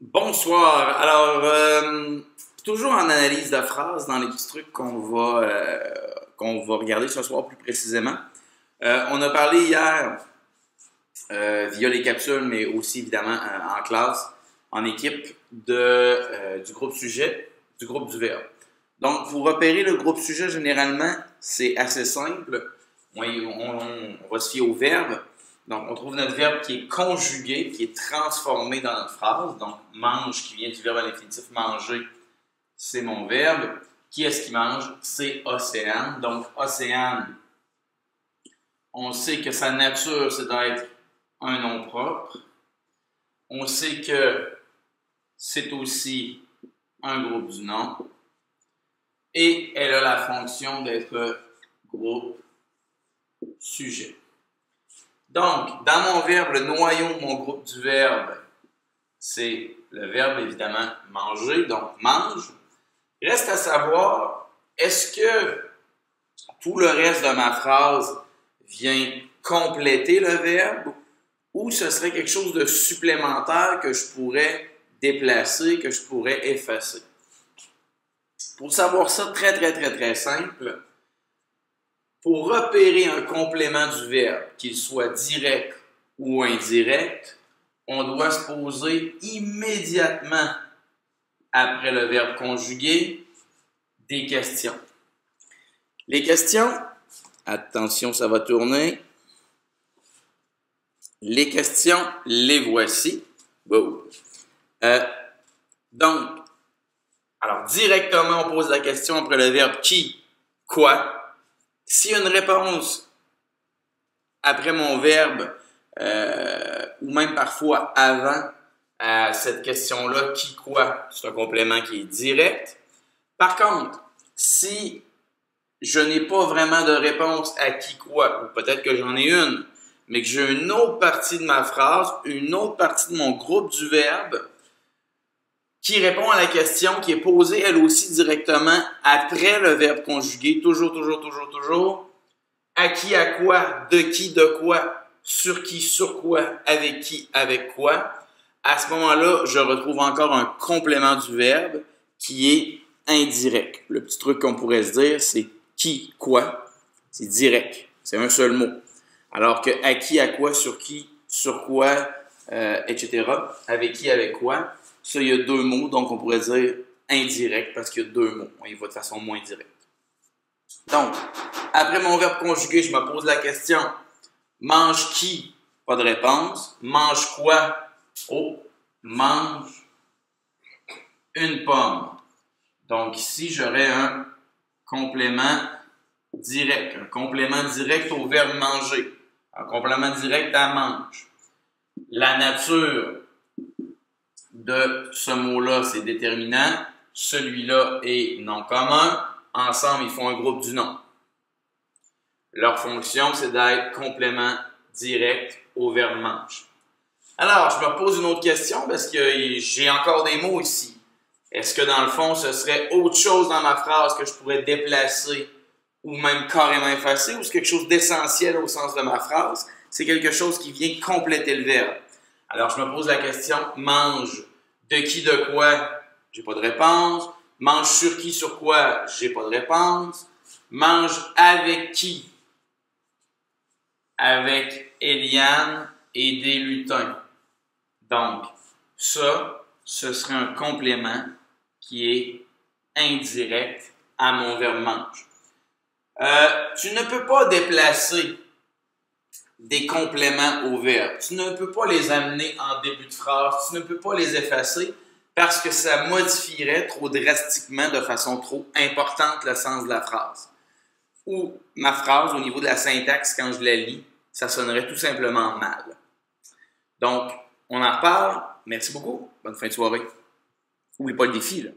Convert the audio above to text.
Bonsoir. Alors, toujours en analyse de phrases dans les petits trucs qu'on va regarder ce soir plus précisément. On a parlé hier via les capsules, mais aussi évidemment en classe, en équipe, du groupe sujet, du groupe du verbe. Donc, pour repérer le groupe sujet, généralement, c'est assez simple. On va se fier au verbe. Donc, on trouve notre verbe qui est conjugué, qui est transformé dans notre phrase. Donc, mange, qui vient du verbe à l'infinitif manger, c'est mon verbe. Qui est-ce qui mange? C'est Océane. Donc, Océane, on sait que sa nature, c'est d'être un nom propre. On sait que c'est aussi un groupe du nom. Et elle a la fonction d'être groupe sujet. Donc, dans mon verbe, le noyau de mon groupe du verbe, c'est le verbe, évidemment, manger, donc mange. Il reste à savoir, est-ce que tout le reste de ma phrase vient compléter le verbe ou ce serait quelque chose de supplémentaire que je pourrais déplacer, que je pourrais effacer? Pour savoir ça, très simple, pour repérer un complément du verbe, qu'il soit direct ou indirect, on doit se poser immédiatement après le verbe conjugué des questions. Les questions, attention, ça va tourner. Les questions, les voici. Wow. Donc, alors directement, on pose la question après le verbe qui, quoi. S'il y a une réponse après mon verbe, ou même parfois avant cette question-là, qui, quoi, c'est un complément qui est direct. Par contre, si je n'ai pas vraiment de réponse à qui, quoi, ou peut-être que j'en ai une, mais que j'ai une autre partie de ma phrase, une autre partie de mon groupe du verbe, qui répond à la question qui est posée elle aussi directement après le verbe conjugué, toujours, à qui, à quoi, de quoi, sur qui, sur quoi, avec quoi. À ce moment-là, je retrouve encore un complément du verbe qui est indirect. Le petit truc qu'on pourrait se dire, c'est qui, quoi, c'est direct, c'est un seul mot. Alors que à qui, sur quoi, etc., avec qui, avec quoi, ça, il y a deux mots, donc on pourrait dire indirect parce qu'il y a deux mots. On y va de façon moins directe. Donc, après mon verbe conjugué, je me pose la question mange qui? Pas de réponse. Mange quoi? Oh, mange une pomme. Donc ici, j'aurais un complément direct. Un complément direct au verbe manger. Un complément direct à mange. La nature de ce mot-là, c'est déterminant. Celui-là est non commun. Ensemble, ils font un groupe du nom. Leur fonction, c'est d'être complément direct au verbe mange. Alors, je me pose une autre question parce que j'ai encore des mots ici. Est-ce que dans le fond, ce serait autre chose dans ma phrase que je pourrais déplacer ou même carrément effacer ou c'est quelque chose d'essentiel au sens de ma phrase? C'est quelque chose qui vient compléter le verbe. Alors, je me pose la question, mange de qui, de quoi? J'ai pas de réponse. Mange sur qui, sur quoi? J'ai pas de réponse. Mange avec qui? Avec Eliane et des lutins. Donc, ça, ce serait un complément qui est indirect à mon verbe mange. Tu ne peux pas déplacer des compléments au verbe. Tu ne peux pas les amener en début de phrase. Tu ne peux pas les effacer parce que ça modifierait trop drastiquement, de façon trop importante, le sens de la phrase. Ou ma phrase, au niveau de la syntaxe, quand je la lis, ça sonnerait tout simplement mal. Donc, on en reparle. Merci beaucoup. Bonne fin de soirée. N'oubliez pas le défi, là.